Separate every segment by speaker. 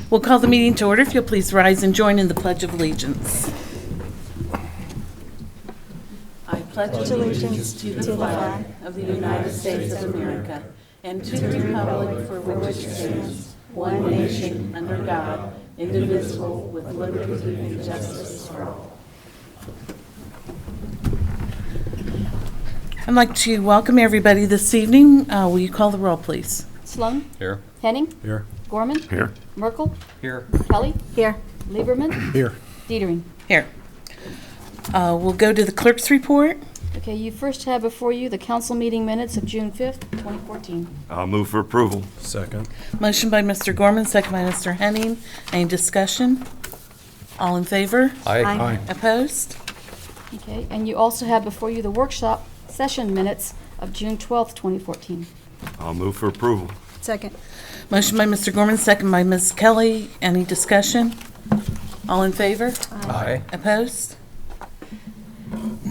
Speaker 1: We'll call the meeting to order. If you'll please rise and join in the Pledge of Allegiance. I pledge allegiance to the flag of the United States of America and to the republic for which it stands, one nation, under God, indivisible, with liberty and justice for all. I'd like to welcome everybody this evening. Will you call the roll, please?
Speaker 2: Sloan?
Speaker 3: Here.
Speaker 2: Henning?
Speaker 3: Here.
Speaker 2: Gorman?
Speaker 3: Here.
Speaker 2: Merkel?
Speaker 3: Here.
Speaker 2: Kelly? Here. Lieberman?
Speaker 3: Here.
Speaker 2: Dietering.
Speaker 1: Here. We'll go to the clerk's report.
Speaker 2: Okay, you first have before you the council meeting minutes of June 5th, 2014.
Speaker 4: I'll move for approval.
Speaker 3: Second.
Speaker 1: Motion by Mr. Gorman, second by Mr. Henning. Any discussion? All in favor?
Speaker 3: Aye.
Speaker 1: Opposed?
Speaker 2: Okay, and you also have before you the workshop session minutes of June 12th, 2014.
Speaker 4: I'll move for approval.
Speaker 5: Second.
Speaker 1: Motion by Mr. Gorman, second by Ms. Kelly. Any discussion? All in favor?
Speaker 3: Aye.
Speaker 1: Opposed?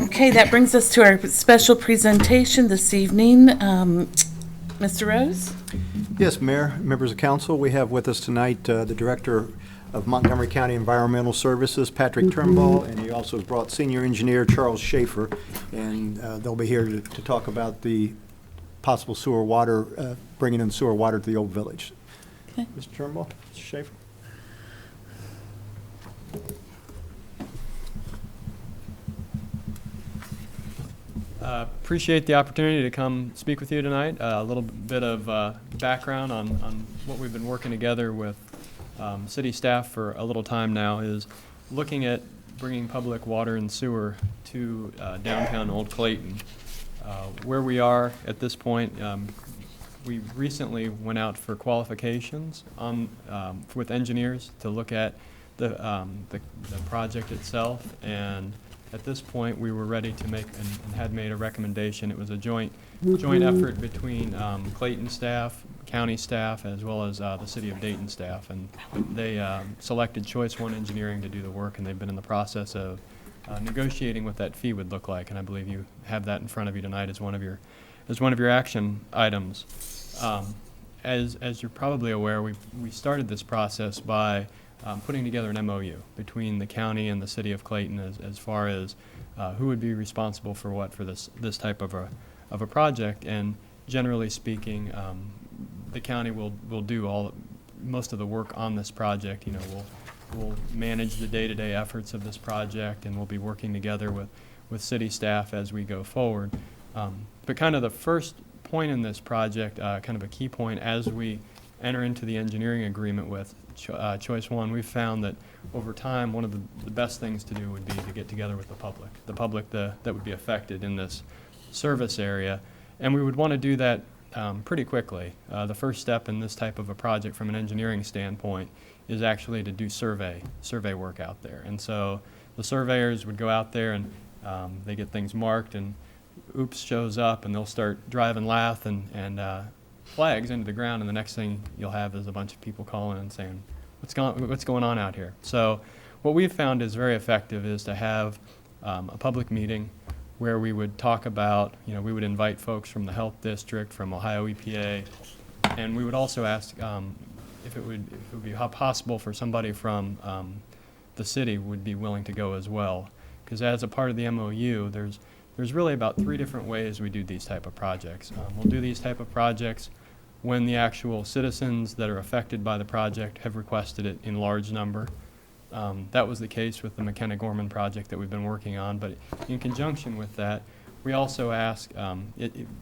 Speaker 1: Okay, that brings us to our special presentation this evening. Mr. Rose?
Speaker 6: Yes, Mayor, members of council, we have with us tonight the Director of Montgomery County Environmental Services, Patrick Turnbull, and he also has brought Senior Engineer Charles Schaefer, and they'll be here to talk about the possible sewer water, bringing in sewer water to the old village.
Speaker 1: Okay.
Speaker 6: Mr. Turnbull, Mr. Schaefer.
Speaker 3: Appreciate the opportunity to come speak with you tonight. A little bit of background on what we've been working together with city staff for a little time now is looking at bringing public water and sewer to downtown Old Clayton. Where we are at this point, we recently went out for qualifications on with engineers to look at the project itself, and at this point we were ready to make and had made a recommendation. It was a joint effort between Clayton staff, county staff, as well as the City of Dayton staff, and they selected Choice One Engineering to do the work, and they've been in the process of negotiating what that fee would look like, and I believe you have that in front of you tonight as one of your action items. As you're probably aware, we started this process by putting together an MOU between the county and the City of Clayton as far as who would be responsible for what for this type of a project, and generally speaking, the county will do most of the work on this project. You know, we'll manage the day-to-day efforts of this project, and we'll be working together with city staff as we go forward. But kind of the first point in this project, kind of a key point as we enter into the engineering agreement with Choice One, we've found that over time one of the best things to do would be to get together with the public that would be affected in this service area, and we would want to do that pretty quickly. The first step in this type of a project from an engineering standpoint is actually to do survey work out there, and so the surveyors would go out there and they get things marked, and OOPS shows up and they'll start driving lath and flags into the ground, and the next thing you'll have is a bunch of people calling and saying, what's going on out here? So what we've found is very effective is to have a public meeting where we would talk about, we would invite folks from the health district, from Ohio EPA, and we would also ask if it would be possible for somebody from the city would be willing to go as well, because as a part of the MOU, there's really about 3 different ways we do these type of projects. We'll do these type of projects when the actual citizens that are affected by the project have requested it in large number. That was the case with the McKenna-Gorman project that we've been working on, but in conjunction with that, we also ask,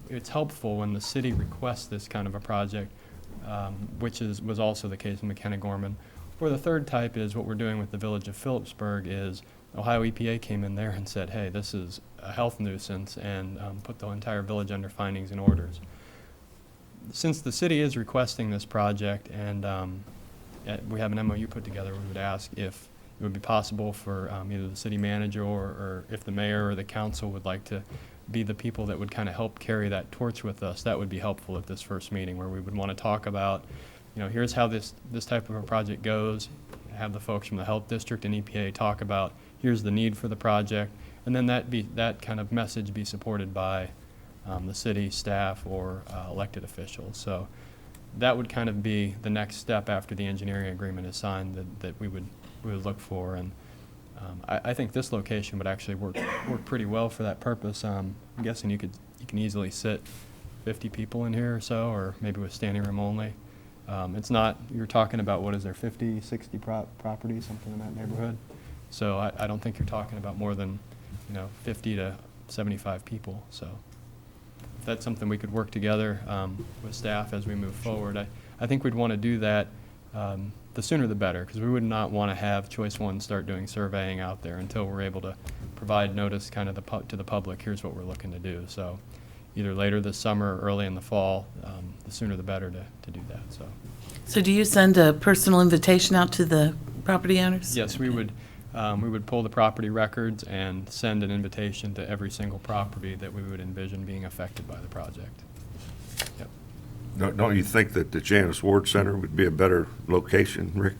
Speaker 3: it's helpful when the city requests this kind of a project, which was also the case in McKenna-Gorman. Or the third type is what we're doing with the village of Phillipsburg is Ohio EPA came in there and said, hey, this is a health nuisance, and put the entire village under findings and orders. Since the city is requesting this project and we have an MOU put together, we would ask if it would be possible for either the city manager or if the mayor or the council would like to be the people that would kind of help carry that torch with us. That would be helpful at this first meeting, where we would want to talk about, here's how this type of a project goes, have the folks from the health district and EPA talk about here's the need for the project, and then that kind of message be supported by the city staff or elected officials. So that would kind of be the next step after the engineering agreement is signed that we would look for. And I think this location would actually work pretty well for that purpose. I'm guessing you can easily sit 50 people in here or so, or maybe with standing room only. It's not, you're talking about, what is there, 50, 60 properties, something in that neighborhood? So I don't think you're talking about more than, 50 to 75 people. So if that's something we could work together with staff as we move forward, I think we'd want to do that the sooner the better, because we would not want to have Choice One start doing surveying out there until we're able to provide notice kind of to the public, here's what we're looking to do. So either later this summer or early in the fall, the sooner the better to do that.
Speaker 1: So do you send a personal invitation out to the property owners?
Speaker 3: Yes, we would pull the property records and send an invitation to every single property that we would envision being affected by the project. Yep.
Speaker 4: Don't you think that the Janice Ward Center would be a better location, Rick?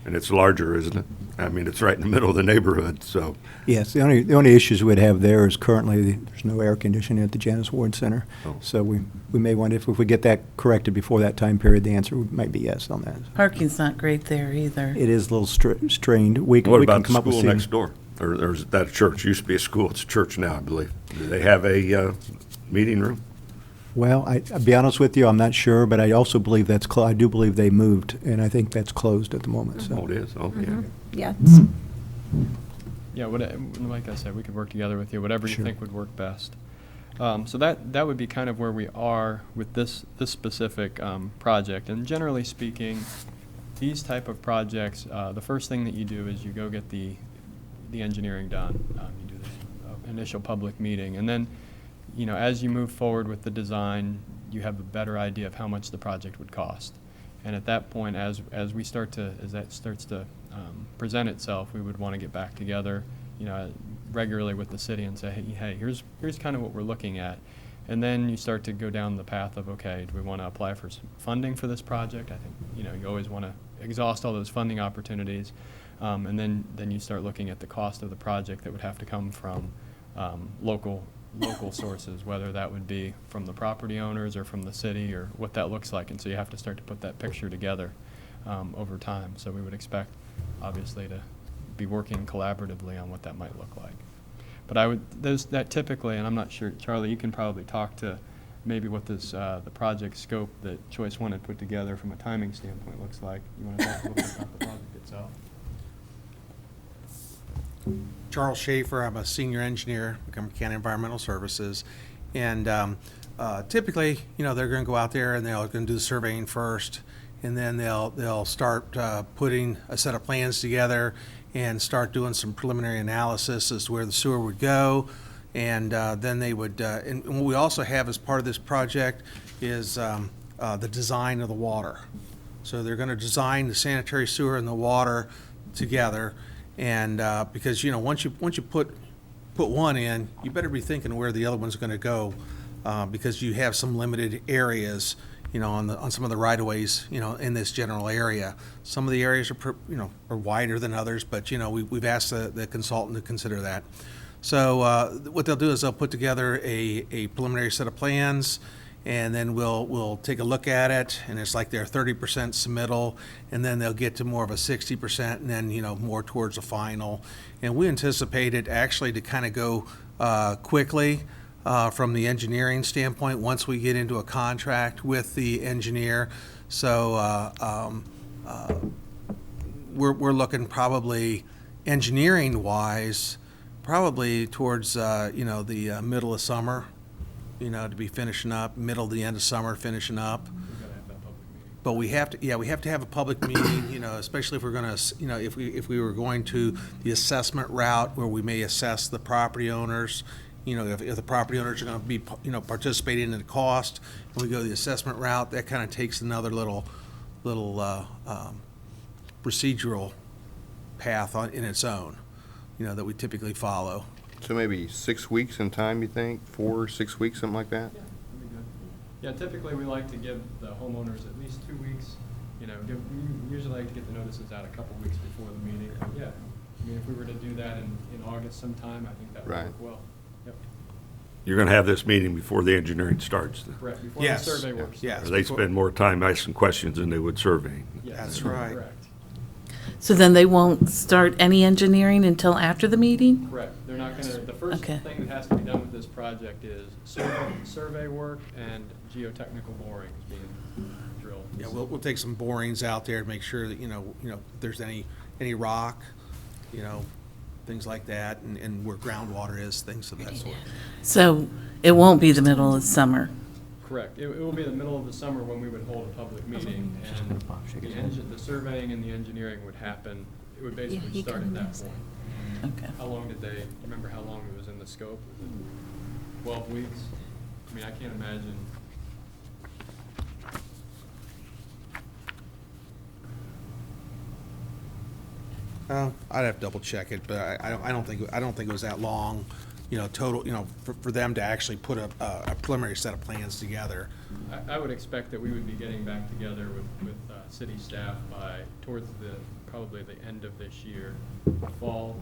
Speaker 4: And it's larger, isn't it? I mean, it's right in the middle of the neighborhood, so.
Speaker 6: Yes, the only issues we'd have there is currently there's no air conditioning at the Janice Ward Center.
Speaker 4: Oh.
Speaker 6: So we may want, if we get that corrected before that time period, the answer might be yes on that.
Speaker 1: Parking's not great there either.
Speaker 6: It is a little strained. We
Speaker 4: What
Speaker 6: can
Speaker 4: about
Speaker 6: come
Speaker 4: the
Speaker 6: up with
Speaker 4: school
Speaker 6: some-
Speaker 4: next door? Or is that a church? Used to be a school, it's a church now, I believe. Do they have a meeting room?
Speaker 6: Well, I'll be honest with you, I'm not sure, but I also believe I do believe they moved, and I think that's closed at the moment, so.
Speaker 4: Oh, it is, okay.
Speaker 5: Yeah.
Speaker 3: Yeah, like I said, we could work together with you, whatever you
Speaker 6: Sure.
Speaker 3: think would work best. So that would be kind of where we are with this specific project. And generally speaking, these type of projects, the first thing that you do is you go get the engineering done. You do the initial public meeting, and then, as you move forward with the design, you have a better idea of how much the project would cost. And at that point, as that starts to present itself, we would want to get back together, regularly with the city and say, hey, here's kind of what we're looking at. And then you start to go down the path of, okay, do we want to apply for some funding for this project? I think, you always want to exhaust all those funding opportunities. And then you start looking at the cost of the project that would have to come from local sources, whether that would be from the property owners or from the city, or what that looks like. And so you have to start to put that picture together over time. So we would expect, obviously, to be working collaboratively on what that might look like. But that typically, and I'm not sure, Charlie, you can probably talk to maybe what the project scope that Choice One had put together from a timing standpoint looks like. You want to talk a little bit about the project itself?
Speaker 7: Charles Schaefer, I'm a senior engineer, Montgomery County Environmental Services, and typically, they're going to go out there and they're going to do the surveying first, and then they'll start putting a set of plans together and start doing some preliminary analysis as to where the sewer would go, and then they would. And what we also have as part of this project is the design of the water. So they're going to design the sanitary sewer and the water together. And because once you put one in, you better be thinking where the other one's going to go, because you have some limited areas, on some of the right of ways, in this general area. Some of the areas are wider than others, but we've asked the consultant to consider that. So what they'll do is they'll put together a preliminary set of plans, and then we'll take a look at it, and it's like their 30% submittal, and then they'll get to more of a 60%, and then more towards the final. And we anticipate it actually to kind of go quickly from the engineering standpoint once we get into a contract with the engineer. So we're looking probably engineering-wise, probably towards the middle of summer. To be finishing up, middle to the end of summer, finishing up. But we have to have a public meeting, especially if we're going to, if we were going to the assessment route where we may assess the property owners, if the property owners are going to be, participating in the cost, and we go the assessment route, that kind of takes another little procedural path in its own, that we typically follow.
Speaker 8: So maybe 6 weeks in time, you think? 4 or 6 weeks, something like that?
Speaker 3: Yeah, that'd be good. Yeah, typically we like to give the homeowners at least 2 weeks. We usually like to get the notices out a couple weeks before the meeting. But yeah, if we were to do that in August sometime, I think that would
Speaker 8: Right.
Speaker 3: work well. Yep.
Speaker 4: You're going to have this meeting before the engineering starts.
Speaker 3: Correct, before the
Speaker 7: Yes.
Speaker 3: survey work
Speaker 7: Yes.
Speaker 3: starts.
Speaker 4: Or they spend more time asking questions than they would surveying.
Speaker 3: Yes,
Speaker 7: That's right.
Speaker 3: Correct,
Speaker 1: So then they won't start any engineering until after the meeting?
Speaker 3: correct. They're not gonna, the first
Speaker 1: Okay.
Speaker 3: thing that has to be done with this project is survey work and geotechnical borings being drilled.
Speaker 7: Yeah, we'll take some borings out there to make sure that, if there's any rock, things like that, and where groundwater is, things of that sort.
Speaker 1: So it won't be the middle of summer?
Speaker 3: Correct. It will be the middle of the summer when we would hold a public meeting, and the surveying and the engineering would happen. It would basically start at that point.
Speaker 1: Okay.
Speaker 3: How long did they, remember how long it was in the scope? Was it 12 weeks? I mean, I can't imagine.
Speaker 7: I'd have to double check it, but I don't think it was that long, total, for them to actually put a preliminary set of plans together.
Speaker 3: I would expect that we would be getting back together with city staff by, towards probably the end of this year, fall,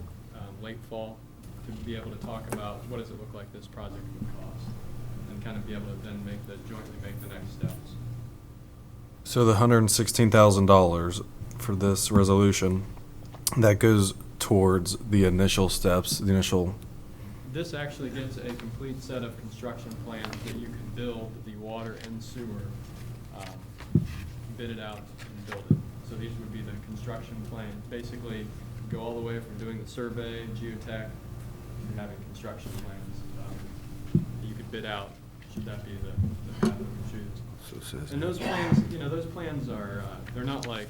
Speaker 3: late fall, to be able to talk about what does it look like this project would cost, and kind of be able to then jointly make the next steps.
Speaker 5: So the $116,000 for this resolution, that goes towards the initial steps, the initial,
Speaker 3: This actually gets a complete set of construction plans that you can build the water and sewer, bid it out and build it. So these would be the construction plans. Basically, go all the way from doing the survey, geotech, to having construction plans that you could bid out, should that be the path that we choose.
Speaker 4: So it says-
Speaker 3: And those plans, those plans are, they're not like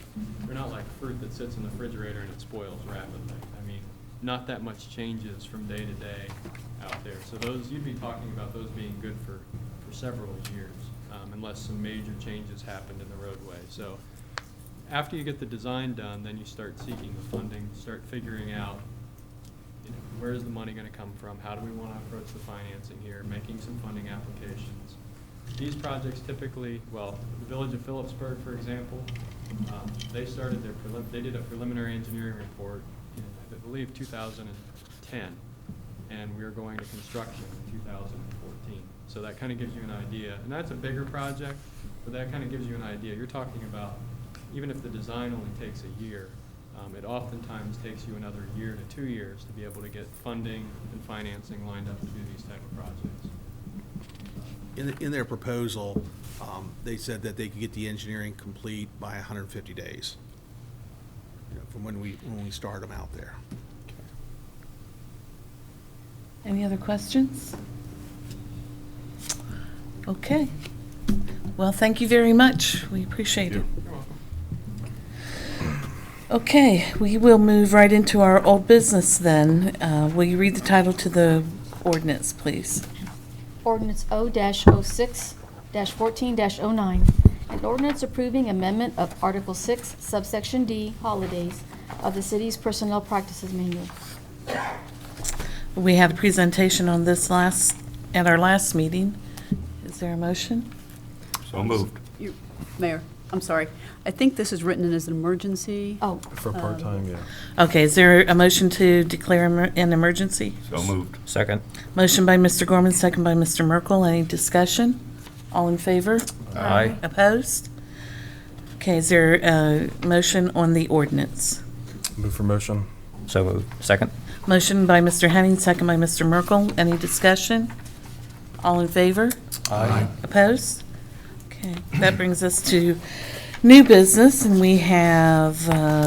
Speaker 3: fruit that sits in the refrigerator and it spoils rapidly. I mean, not that much changes from day to day out there. So those, you'd be talking about those being good for several years, unless some major changes happened in the roadway. So after you get the design done, then you start seeking the funding, start figuring out, where is the money gonna come from? How do we wanna approach the financing here? Making some funding applications. These projects typically, well, the Village of Phillipsburg, for example, they started they did a preliminary engineering report in, I believe, 2010, and we are going to construction in 2014. So that kind of gives you an idea, and that's a bigger project, but that kind of gives you an idea. You're talking about, even if the design only takes a year, it oftentimes takes you another year to 2 years to be able to get funding and financing lined up to do these type of projects.
Speaker 7: In their proposal, they said that they could get the engineering complete by 150 days, from when we start them out there.
Speaker 1: Any other questions? Okay. Well, thank you very much. We appreciate it.
Speaker 3: You're welcome.
Speaker 1: Okay, we will move right into our old business then. Will you read the title to the ordinance, please?
Speaker 2: Ordinance O-06-14-09, an ordinance approving amendment of Article 6, subsection D, holidays, of the city's personnel practices manual.
Speaker 1: We had a presentation on this at our last meeting. Is there a motion?
Speaker 4: So moved.
Speaker 9: Mayor, I'm sorry. I think this is written as an emergency.
Speaker 2: Oh,
Speaker 5: for part-time, yeah.
Speaker 1: Okay, is there a motion to declare an emergency?
Speaker 4: So moved.
Speaker 10: Second.
Speaker 1: Motion by Mr. Gorman, second by Mr. Merkel. Any discussion? All in favor?
Speaker 10: Aye.
Speaker 1: Opposed? Okay, is there a motion on the ordinance?
Speaker 5: Move for motion.
Speaker 10: So moved. Second.
Speaker 1: Motion by Mr. Henning, second by Mr. Merkel. Any discussion? All in favor?
Speaker 5: Aye.
Speaker 1: Opposed? Okay, that brings us to new business, and we have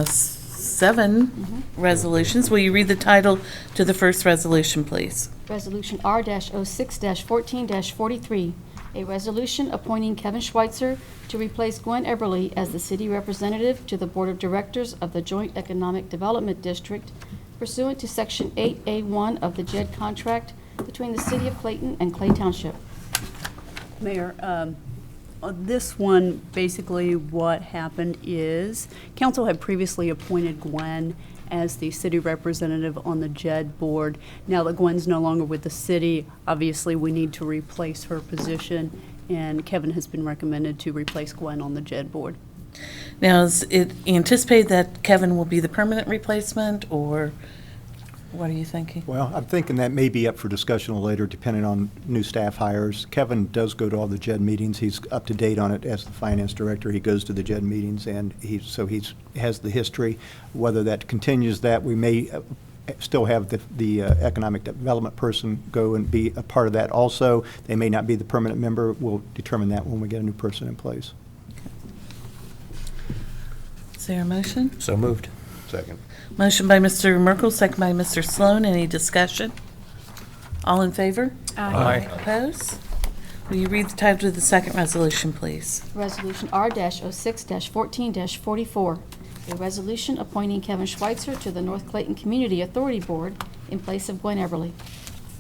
Speaker 1: 7 resolutions. Will you read the title to the first resolution, please?
Speaker 2: Resolution R-06-14-43, a resolution appointing Kevin Schweitzer to replace Gwen Eberly as the city representative to the Board of Directors of the Joint Economic Development District pursuant to Section 8A1 of the JED contract between the City of Clayton and Clay Township.
Speaker 9: Mayor, on this one, basically what happened is, council had previously appointed Gwen as the city representative on the JED board. Now that Gwen's no longer with the city, obviously we need to replace her position, and Kevin has been recommended to replace Gwen on the JED board.
Speaker 1: Now, is it anticipated that Kevin will be the permanent replacement, or? What are you thinking?
Speaker 6: Well, I'm thinking that may be up for discussion later, depending on new staff hires. Kevin does go to all the JED meetings. He's up to date on it as the finance director. He goes to the JED meetings, and he has the history. Whether that continues, that we may still have the economic development person go and be a part of that also. They may not be the permanent member. We'll determine that when we get a new person in place.
Speaker 1: Is there a motion?
Speaker 8: So moved. Second.
Speaker 1: Motion by Mr. Merkel, second by Mr. Sloan. Any discussion? All in favor?
Speaker 8: Aye.
Speaker 1: Opposed? Will you read the title of the second resolution, please?
Speaker 2: Resolution R-06-14-44, a resolution appointing Kevin Schweitzer to the North Clayton Community Authority Board in place of Gwen Eberly.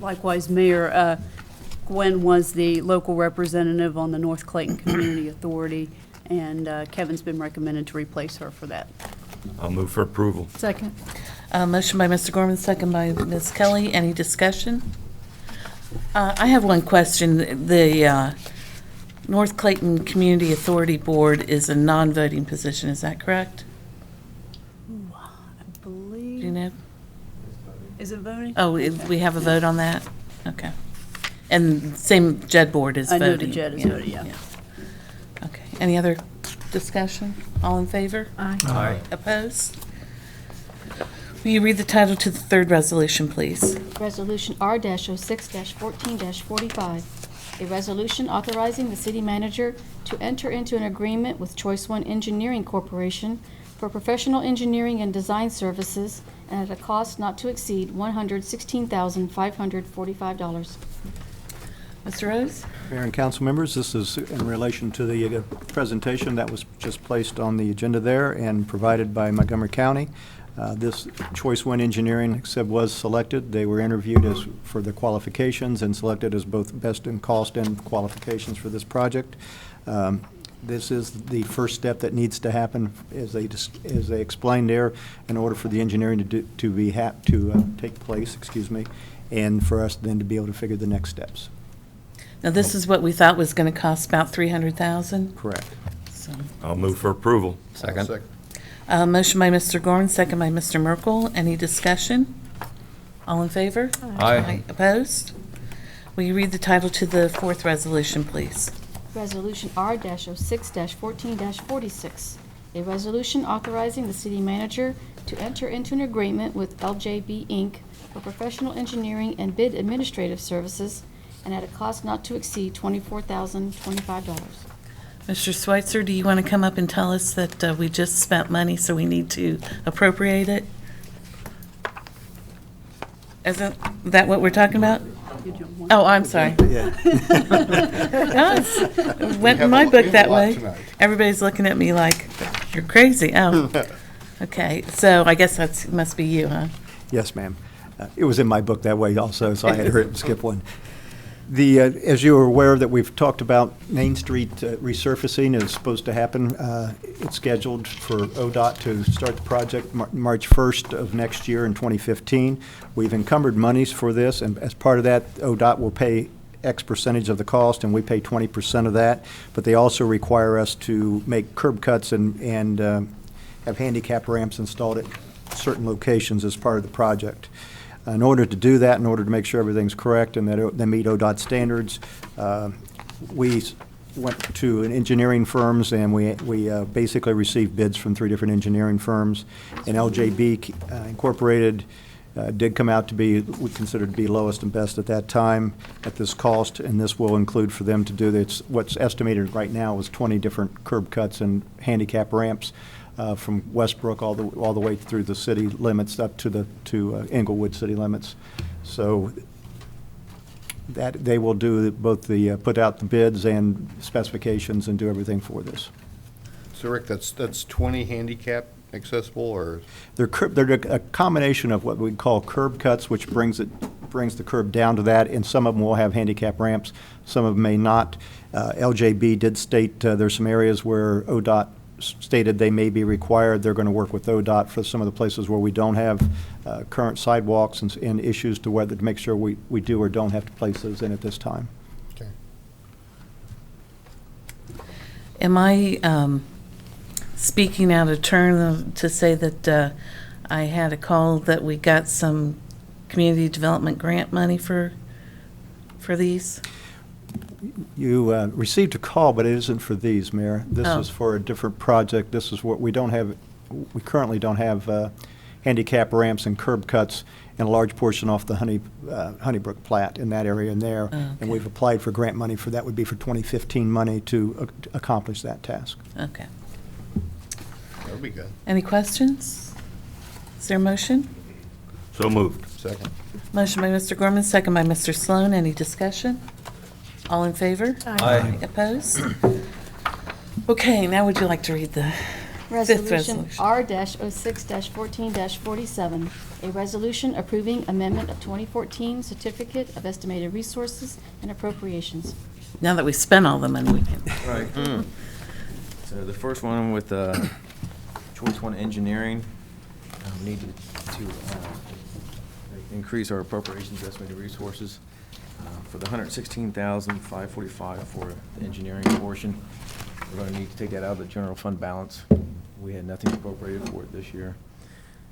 Speaker 9: Likewise, Mayor, Gwen was the local representative on the North Clayton Community Authority, and Kevin's been recommended to replace her for that.
Speaker 4: I'll move for approval.
Speaker 2: Second.
Speaker 1: Motion by Mr. Gorman, second by Ms. Kelly. Any discussion? I have one question. The North Clayton Community Authority Board is a non-voting position, is that correct?
Speaker 9: I
Speaker 1: Do you
Speaker 9: believe,
Speaker 1: know?
Speaker 9: is it voting?
Speaker 1: Oh, we have a vote on that? Okay. And same JED board is
Speaker 9: I
Speaker 1: voting?
Speaker 9: know the JED is voting, yeah.
Speaker 1: Okay. Any other discussion? All in favor?
Speaker 8: Aye.
Speaker 1: Opposed? Will you read the title to the third resolution, please?
Speaker 2: Resolution R-06-14-45, a resolution authorizing the city manager to enter into an agreement with Choice One Engineering Corporation for professional engineering and design services and at a cost not to exceed $116,545.
Speaker 1: Mr. Rose?
Speaker 6: Mayor and council members, this is in relation to the presentation that was just placed on the agenda there and provided by Montgomery County. This Choice One Engineering was selected. They were interviewed for the qualifications and selected as both best in cost and qualifications for this project. This is the first step that needs to happen, as they explained there, in order for the engineering to take place, and for us then to be able to figure the next steps.
Speaker 1: Now, this is what we thought was going to cost about $300,000.
Speaker 6: Correct.
Speaker 1: So,
Speaker 4: I'll move for approval.
Speaker 8: Second.
Speaker 1: motion by Mr. Gorman, second by Mr. Merkel. Any discussion? All in favor?
Speaker 8: Aye.
Speaker 1: Opposed? Will you read the title to the fourth resolution, please?
Speaker 2: Resolution R-06-14-46, a resolution authorizing the city manager to enter into an agreement with LJB Inc. for professional engineering and bid administrative services and at a cost not to exceed $24,025.
Speaker 1: Mr. Schweitzer, do you want to come up and tell us that we just spent money, so we need to appropriate it? Isn't that what we're talking about? Oh, I'm sorry.
Speaker 6: Yeah.
Speaker 1: No, it went in my book that way. Everybody's looking at me like, you're crazy. Oh, okay. So I guess that must be you, huh?
Speaker 6: Yes, ma'am. It was in my book that way also, so I had to skip one. As you are aware that we've talked about Main Street resurfacing is supposed to happen. It's scheduled for ODOT to start the project March 1st of next year in 2015. We've encumbered monies for this, and as part of that, ODOT will pay X percentage of the cost, and we pay 20% of that. But they also require us to make curb cuts and have handicap ramps installed at certain locations as part of the project. In order to do that, in order to make sure everything's correct and that they meet ODOT standards, we went to an engineering firms, and we basically received bids from 3 different engineering firms. And LJB Incorporated did come out to be, we considered to be lowest and best at that time at this cost, and this will include for them to do this. What's estimated right now is 20 different curb cuts and handicap ramps. From Westbrook all the way through the city limits up to Englewood city limits. So that they will do both the put out the bids and specifications and do everything for this.
Speaker 8: So Rick, that's 20 handicap accessible, or?
Speaker 6: They're a combination of what we call curb cuts, which brings the curb down to that, and some of them will have handicap ramps, some of them may not. LJB did state there's some areas where ODOT stated they may be required. They're going to work with ODOT for some of the places where we don't have current sidewalks and issues to make sure we do or don't have to place those in at this time.
Speaker 8: Okay.
Speaker 1: Am I speaking out of turn to say that I had a call that we got some community development grant money for these?
Speaker 6: You received a call, but it isn't for these, Mayor. This
Speaker 1: Oh.
Speaker 6: is for a different project. This is what we don't have, we currently don't have handicap ramps and curb cuts in a large portion off the Honeybrook Plat in that area in there.
Speaker 1: Okay.
Speaker 6: And we've applied for grant money for that, would be for 2015 money to accomplish that task.
Speaker 1: Okay.
Speaker 8: That'll be good.
Speaker 1: Any questions? Is there a motion?
Speaker 4: So moved.
Speaker 8: Second.
Speaker 1: Motion by Mr. Gorman, second by Mr. Sloan. Any discussion? All in favor?
Speaker 5: Aye.
Speaker 1: Opposed? Okay, now would you like to read the fifth
Speaker 2: Resolution
Speaker 1: resolution?
Speaker 2: R-06-14-47, a resolution approving amendment of 2014 Certificate of Estimated Resources and Appropriations.
Speaker 1: Now that we spent all the money we can.
Speaker 10: Right. So the first one with Choice One Engineering, we needed to increase our appropriations estimated resources for the $116,545 for the engineering portion. We're going to need to take that out of the general fund balance. We had nothing appropriated for it this year.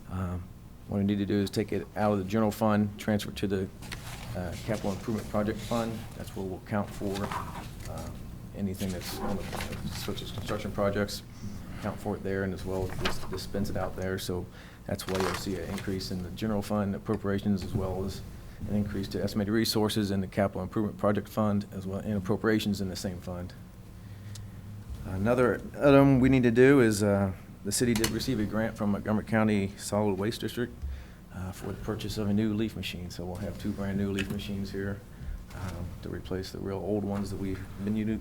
Speaker 10: What we need to do is take it out of the general fund, transfer it to the capital improvement project fund. That's where we'll count for anything that's on the, such as construction projects, count for it there, and as well as dispense it out there. So that's why you'll see an increase in the general fund appropriations, as well as an increase to estimated resources in the capital improvement project fund, as well, and appropriations in the same fund. Another item we need to do is, the city did receive a grant from Montgomery County Solid Waste District for the purchase of a new leaf machine. So we'll have 2 brand-new leaf machines here to replace the real old ones that we've been using.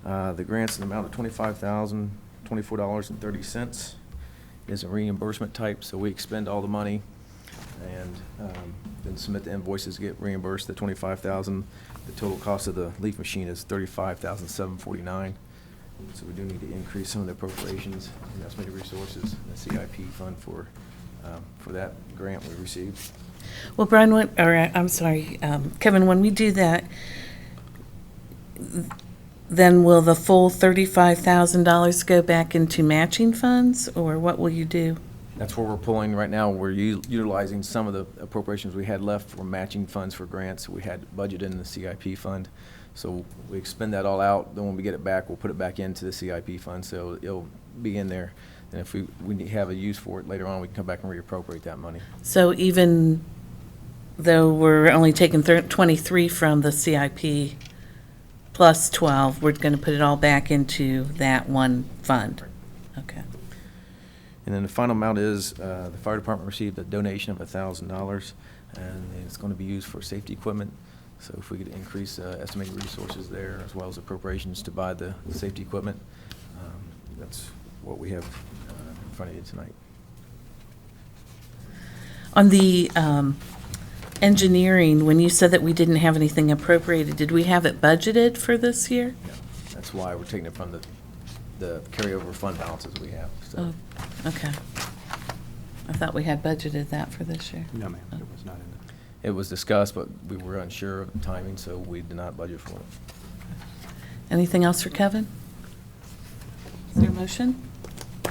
Speaker 10: The grant's an amount of $25,024.30. It is a reimbursement type, so we expend all the money and then submit the invoices to get reimbursed the $25,000. The total cost of the leaf machine is $35,749. So we do need to increase some of the appropriations and estimated resources in the CIP fund for that grant we received.
Speaker 1: Well, Brian, I'm sorry, Kevin, when we do that, then will the full $35,000 go back into matching funds, or what will you do?
Speaker 10: That's where we're pulling right now. We're utilizing some of the appropriations we had left for matching funds for grants we had budgeted in the CIP fund. So we expend that all out, then when we get it back, we'll put it back into the CIP fund, so it'll be in there. And if we have a use for it later on, we can come back and reappropriate that money.
Speaker 1: So even though we're only taking 23 from the CIP plus 12, we're going to put it all back into that one fund? Okay.
Speaker 10: And then the final amount is, the fire department received a donation of $1,000, and it's going to be used for safety equipment. So if we could increase estimated resources there, as well as appropriations to buy the safety equipment, that's what we have in front of you tonight.
Speaker 1: On the engineering, when you said that we didn't have anything appropriated, did we have it budgeted for this year?
Speaker 10: Yeah, that's why we're taking it from the carryover fund balances we have. So.
Speaker 1: Oh, okay. I thought we had budgeted that for this year.
Speaker 6: No, ma'am, it was not in there.
Speaker 10: It was discussed, but we were unsure of the timing, so we did not budget for it.
Speaker 1: Anything else for Kevin? Is there a motion?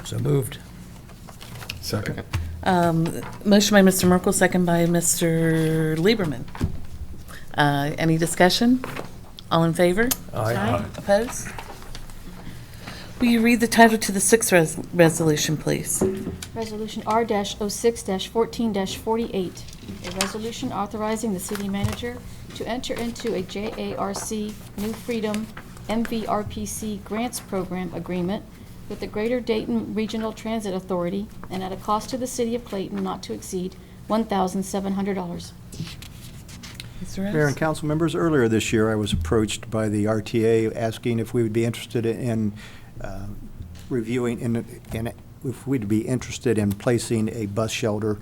Speaker 6: So moved.
Speaker 5: Second.
Speaker 1: Motion by Mr. Merkel, second by Mr. Lieberman. Any discussion? All in favor?
Speaker 6: Aye.
Speaker 1: Opposed? Will you read the title to the sixth resolution, please?
Speaker 2: Resolution R-06-14-48, a resolution authorizing the city manager to enter into a JARC New Freedom MVRPC Grants Program agreement with the Greater Dayton Regional Transit Authority and at a cost to the city of Clayton not to exceed $1,700.
Speaker 1: Mr. Rose?
Speaker 6: Mayor and council members, earlier this year, I was approached by the RTA asking if we would be interested in reviewing, if we'd be interested in placing a bus shelter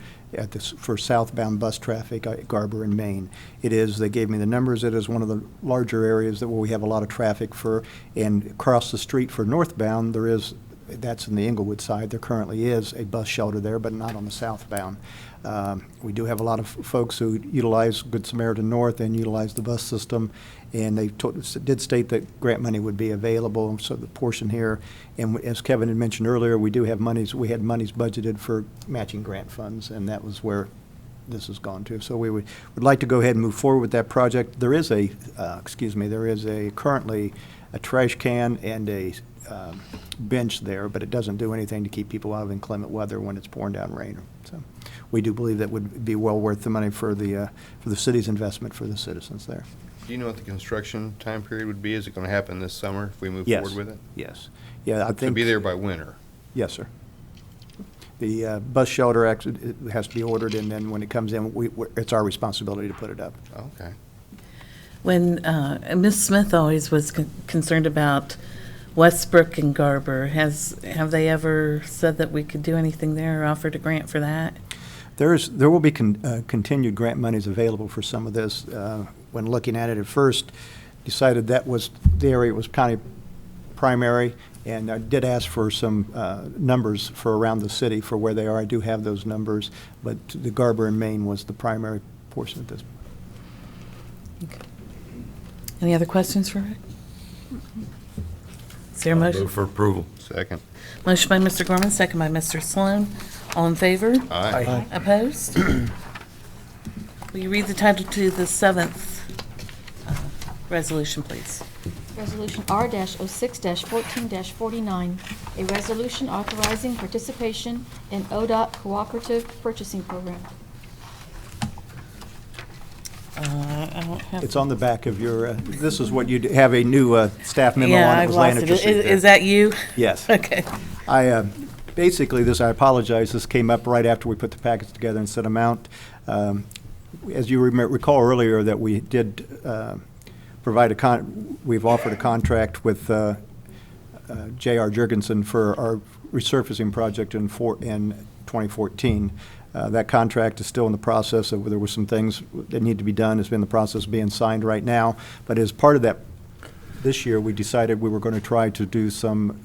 Speaker 6: for southbound bus traffic at Garber and Main. It is, they gave me the numbers, it is one of the larger areas where we have a lot of traffic for, and across the street for northbound, there is, that's in the Inglewood side, there currently is a bus shelter there, but not on the southbound. We do have a lot of folks who utilize Good Samaritan North and utilize the bus system, and they did state that grant money would be available, so the portion here, and as Kevin had mentioned earlier, we do have monies, we had monies budgeted for matching grant funds, and that was where this has gone to. So we would like to go ahead and move forward with that project. There is currently a trash can and a bench there, but it doesn't do anything to keep people out of inclement weather when it's pouring down rain. So we do believe that would be well worth the money for the city's investment for the citizens there.
Speaker 8: Do you know what the construction time period would be? Is it going to happen this summer if we move
Speaker 6: Yes.
Speaker 8: forward with it?
Speaker 6: Yes. Yeah, I
Speaker 8: To
Speaker 6: think.
Speaker 8: be there by winter?
Speaker 6: Yes, sir. The bus shelter actually it has to be ordered, and then when it comes in, it's our responsibility to put it up.
Speaker 8: Okay.
Speaker 1: When Ms. Smith always was concerned about Westbrook and Garber, have they ever said that we could do anything there or offered a grant for that?
Speaker 6: There will be continued grant monies available for some of this. When looking at it at first, decided that was the area was kind of primary, and I did ask for some numbers for around the city for where they are. I do have those numbers, but the Garber and Main was the primary portion of this.
Speaker 1: Any other questions for Rick? Is there a motion?
Speaker 4: Move for approval.
Speaker 8: Second.
Speaker 1: Motion by Mr. Gorman, second by Mr. Sloan. All in favor?
Speaker 8: Aye.
Speaker 1: Opposed? Will you read the title to the seventh resolution, please?
Speaker 2: Resolution R-06-14-49, a resolution authorizing participation in ODOT Cooperative Purchasing Program.
Speaker 1: I don't have.
Speaker 6: It's on the back of your, this is what you have a new staff memo
Speaker 1: Yeah,
Speaker 6: on. It
Speaker 1: I've
Speaker 6: was laying
Speaker 1: lost
Speaker 6: at
Speaker 1: it.
Speaker 6: your seat there.
Speaker 1: Is that you?
Speaker 6: Yes.
Speaker 1: Okay.
Speaker 6: Basically, I apologize, this came up right after we put the package together and set them out. As you recall earlier, that we did provide we've offered a contract with J.R. Jurgensen for our resurfacing project in 2014. That contract is still in the process of, there were some things that need to be done. It's been in the process of being signed right now. But as part of that, this year, we decided we were going to try to do some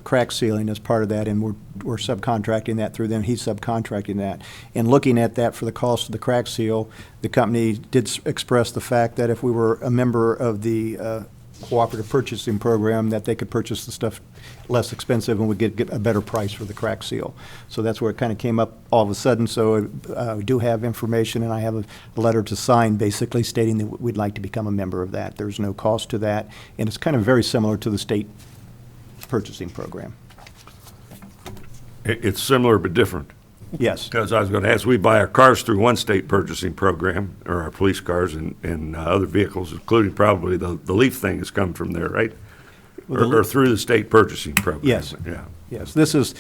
Speaker 6: crack sealing as part of that, and we're subcontracting that through them. He's subcontracting that. And looking at that for the cost of the crack seal, the company did express the fact that if we were a member of the cooperative purchasing program, that they could purchase the stuff less expensive and would get a better price for the crack seal. So that's where it kind of came up all of a sudden. So we do have information, and I have a letter to sign basically stating that we'd like to become a member of that. There's no cost to that, and it's kind of very similar to the state purchasing program.
Speaker 4: It's similar but different.
Speaker 6: Yes.
Speaker 4: Because I was going to ask, we buy our cars through one state purchasing program, or our police cars and other vehicles, including probably the leaf thing has come from there, right?
Speaker 6: Well,
Speaker 4: Or through the state purchasing program.
Speaker 6: Yes.
Speaker 4: Yeah.
Speaker 6: Yes, this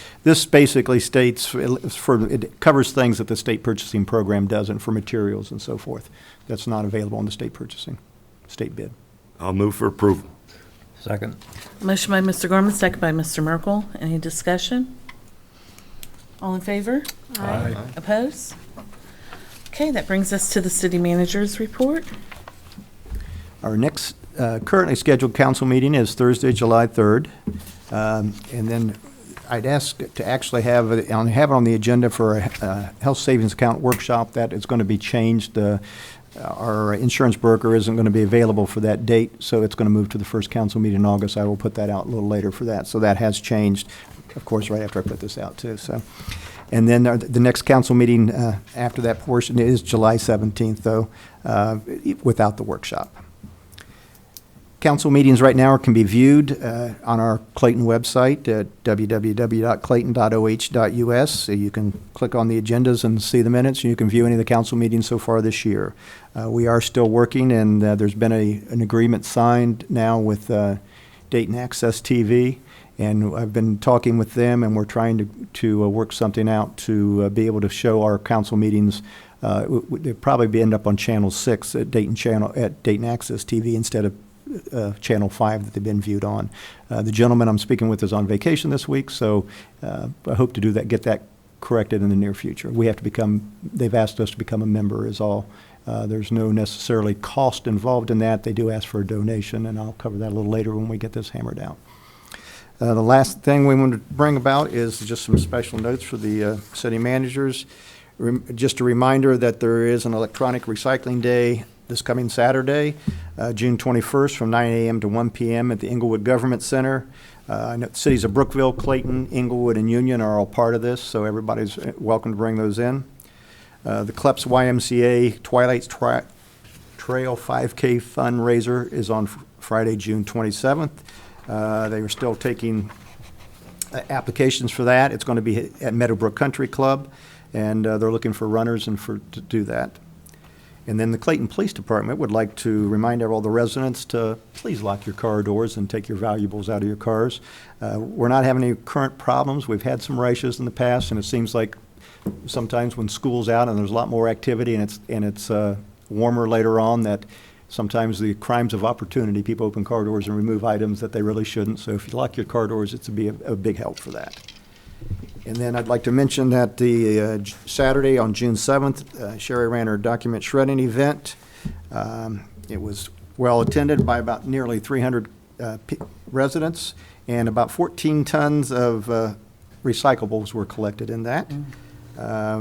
Speaker 6: basically states, it covers things that the state purchasing program doesn't for materials and so forth. That's not available in the state purchasing, state bid.
Speaker 4: I'll move for approval.
Speaker 11: Second.
Speaker 1: Motion by Mr. Gorman, second by Mr. Merkel. Any discussion? All in favor?
Speaker 11: Aye.
Speaker 1: Opposed? Okay, that brings us to the city manager's report.
Speaker 6: Our next currently scheduled council meeting is Thursday, July 3rd. And then I'd ask to actually have it on the agenda for a health savings account workshop. That is going to be changed. Our insurance broker isn't going to be available for that date, so it's going to move to the first council meeting in August. I will put that out a little later for that. So that has changed, of course, right after I put this out too. So, and then the next council meeting after that portion is July 17th, though, without the workshop. Council meetings right now can be viewed on our Clayton website at www.clayton.oh.us. So you can click on the agendas and see the minutes, and you can view any of the council meetings so far this year. We are still working, and there's been an agreement signed now with Dayton Access TV, and I've been talking with them, and we're trying to work something out to be able to show our council meetings. They'll probably end up on Channel 6 at Dayton Access TV instead of Channel 5 that they've been viewed on. The gentleman I'm speaking with is on vacation this week, so I hope to get that corrected in the near future. They've asked us to become a member is all. There's no necessarily cost involved in that. They do ask for a donation, and I'll cover that a little later when we get this hammered out. The last thing we want to bring about is just some special notes for the city managers. Just a reminder that there is an electronic recycling day this coming Saturday, June 21st from 9 a.m. to 1 p.m. at the Inglewood Government Center. I know the cities of Brookville, Clayton, Inglewood, and Union are all part of this, so everybody's welcome to bring those in. The Kleps YMCA Twilight Trail 5K fundraiser is on Friday, June 27th. They are still taking applications for that. It's going to be at Meadowbrook Country Club, and they're looking for runners and to do that. And then the Clayton Police Department would like to remind all the residents to please lock your car doors and take your valuables out of your cars. We're not having any current problems. We've had some rashes in the past, and it seems like sometimes when school's out and there's a lot more activity and it's warmer later on, that sometimes the crimes of opportunity, people open car doors and remove items that they really shouldn't. So if you lock your car doors, it's be a big help for that. And then I'd like to mention that the Saturday on June 7th, Sherry ran her document shredding event. It was well attended by about nearly 300 residents, and about 14 tons of recyclables were collected in that.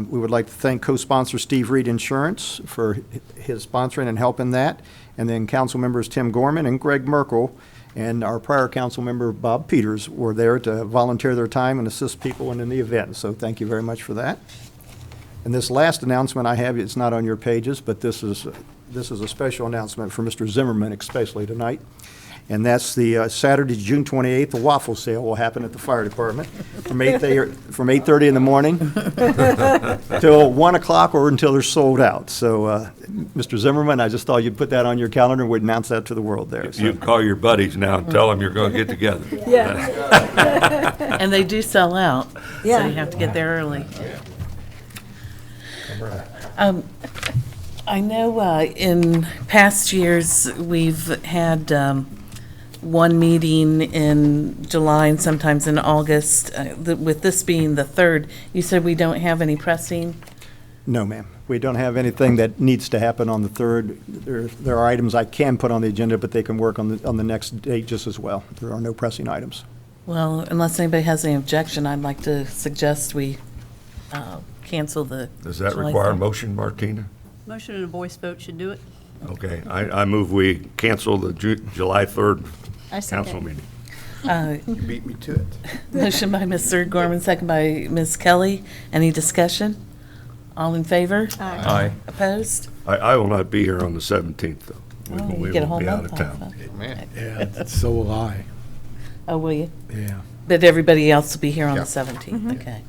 Speaker 6: We would like to thank co-sponsor Steve Reed Insurance for his sponsoring and helping that, and then council members Tim Gorman and Greg Merkel and our prior council member Bob Peters were there to volunteer their time and assist people in the event. So thank you very much for that. And this last announcement I have, it's not on your pages, but this is a special announcement for Mr. Zimmerman, especially tonight. And that's the Saturday, June 28th, the waffle sale will happen at the fire department from 8:30 in the morning till 1 o'clock or until they're sold out. So, Mr. Zimmerman, I just thought you'd put that on your calendar and we'd announce that to the world there. So.
Speaker 4: You can call your buddies now and tell them you're going to get together.
Speaker 1: Yeah. And they do sell out, so you have to get there early. I know in past years, we've had one meeting in July and sometimes in August. With this being the third, you said we don't have any pressing?
Speaker 6: No, ma'am. We don't have anything that needs to happen on the 3rd. There are items I can put on the agenda, but they can work on the next date just as well. There are no pressing items.
Speaker 1: Well, unless anybody has any objection, I'd like to suggest we cancel the
Speaker 4: Does that
Speaker 1: July
Speaker 4: require a
Speaker 1: 3rd.
Speaker 4: motion, Martina?
Speaker 9: Motion and a voice vote should do it.
Speaker 4: Okay, I move we cancel the July 3rd council meeting.
Speaker 8: You beat me to it.
Speaker 1: Motion by Mr. Gorman, second by Ms. Kelly. Any discussion? All in favor?
Speaker 5: Aye.
Speaker 1: Opposed?
Speaker 4: I will not be here on the 17th, though.
Speaker 1: Oh,
Speaker 4: We
Speaker 1: you get a
Speaker 4: will
Speaker 1: whole
Speaker 4: be out
Speaker 1: month
Speaker 4: of
Speaker 1: off,
Speaker 4: town.
Speaker 1: huh?
Speaker 8: Man.
Speaker 11: Yeah, so will I.
Speaker 1: Oh, will you?
Speaker 11: Yeah.
Speaker 1: But everybody else will be here on the
Speaker 8: Yeah.
Speaker 1: 17th, okay.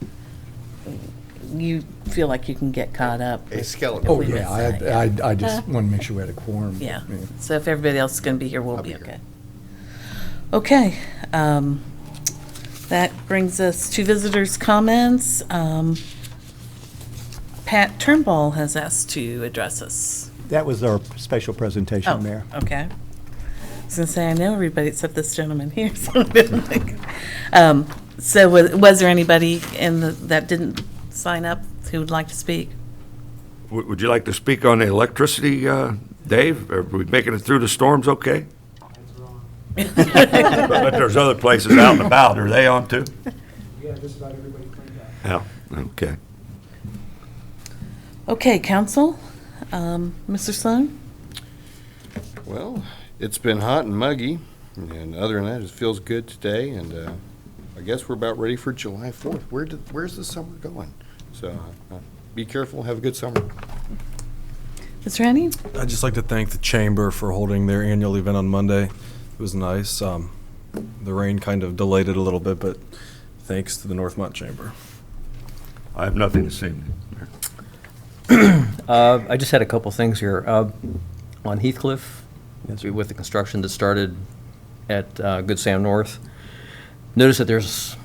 Speaker 1: You feel like you can get caught up?
Speaker 8: A skeleton.
Speaker 11: Oh,
Speaker 1: We
Speaker 11: yeah,
Speaker 1: missed that,
Speaker 11: I just want to make sure we had a quorum.
Speaker 1: Yeah, so if everybody else is going to be here, we'll
Speaker 8: I'll
Speaker 1: be
Speaker 8: be here.
Speaker 1: okay. Okay, that brings us to visitors' comments. Pat Turnbull has asked to address us.
Speaker 6: That was our special presentation,
Speaker 1: Oh,
Speaker 6: Mayor.
Speaker 1: okay. I was going to say, I know everybody except this gentleman here. So was there anybody that didn't sign up who would like to speak?
Speaker 4: Would you like to speak on the electricity, Dave? Are we making it through the storms okay? But there's other places out and about. Are they on too?
Speaker 11: Yeah, just about everybody cleaned up.
Speaker 4: Yeah, okay.
Speaker 1: Okay, council, Mr. Sloan?
Speaker 8: Well, it's been hot and muggy, and other than that, it feels good today, and I guess we're about ready for July 4th. Where's the summer going? So be careful, have a good summer.
Speaker 1: Mr. Henning?
Speaker 5: I'd just like to thank the Chamber for holding their annual event on Monday. It was nice. The rain kind of delayed it a little bit, but thanks to the Northmont Chamber.
Speaker 4: I have nothing to say.
Speaker 12: I just had a couple things here. On Heathcliff, with the construction that started at Good Sam North, notice that there's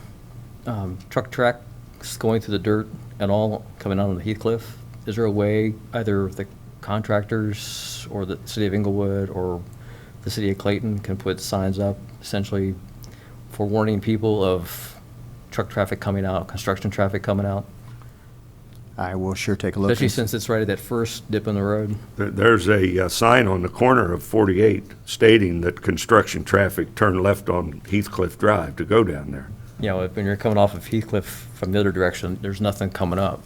Speaker 12: truck tracks going through the dirt and all coming out on the Heathcliff. Is there a way either the contractors or the city of Inglewood or the city of Clayton can put signs up essentially for warning people of truck traffic coming out, construction traffic coming out?
Speaker 6: I will sure take a look.
Speaker 12: Especially since it's right at that first dip in the road.
Speaker 4: There's a sign on the corner of 48 stating that construction traffic turn left on Heathcliff Drive to go down there.
Speaker 12: You know, when you're coming off of Heathcliff from the other direction, there's nothing coming up.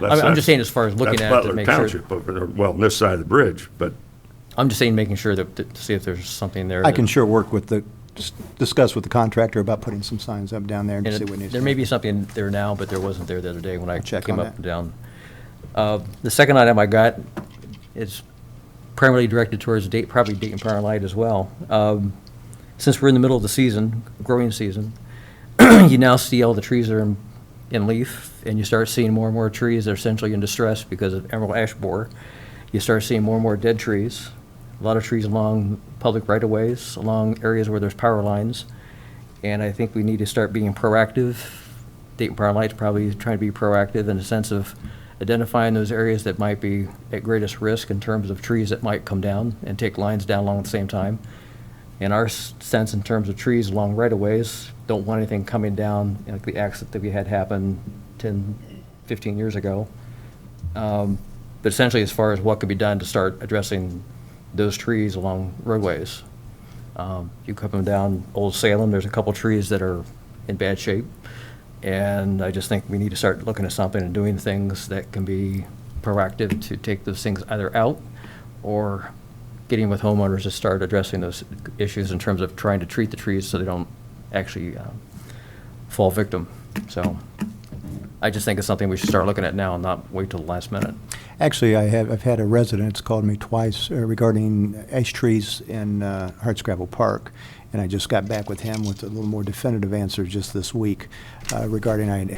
Speaker 4: That's-
Speaker 12: I'm just saying as far as looking
Speaker 4: that's
Speaker 12: at it to
Speaker 4: Butler
Speaker 12: make sure.
Speaker 4: Township over there, well, on this side of the bridge, but
Speaker 12: I'm just saying making sure that, to see if there's something there.
Speaker 6: I can
Speaker 12: that-
Speaker 6: sure work with discuss with the contractor about putting some signs up down there and
Speaker 12: and
Speaker 6: see what needs to
Speaker 12: There may be something there now, but there wasn't there the other day when I
Speaker 6: I'll check
Speaker 12: came
Speaker 6: on
Speaker 12: up
Speaker 6: that.
Speaker 12: and down. The second item I got is primarily directed towards probably Dayton Power and Light as well. Since we're in the middle of the season, growing season, you now see all the trees that are in leaf, and you start seeing more and more trees that are essentially in distress because of emerald ash borer. You start seeing more and more dead trees, a lot of trees along public right-of-ways, along areas where there's power lines, and I think we need to start being proactive. Dayton Power and Light's probably trying to be proactive in the sense of identifying those areas that might be at greatest risk in terms of trees that might come down and take lines down along at the same time. And our sense in terms of trees along right-of-ways, don't want anything coming down, like the accident that we had happen 10, 15 years ago. But essentially, as far as what could be done to start addressing those trees along roadways. You come down Old Salem, there's a couple trees that are in bad shape. And I just think we need to start looking at something and doing things that can be proactive to take those things either out or getting with homeowners to start addressing those issues in terms of trying to treat the trees so they don't actually fall victim. So I just think it's something we should start looking at now and not wait till the last minute.
Speaker 6: Actually, I've had a resident that's called me twice regarding ash trees in Hardscrabble Park, and I just got back with him with a little more definitive answer just this week regarding I had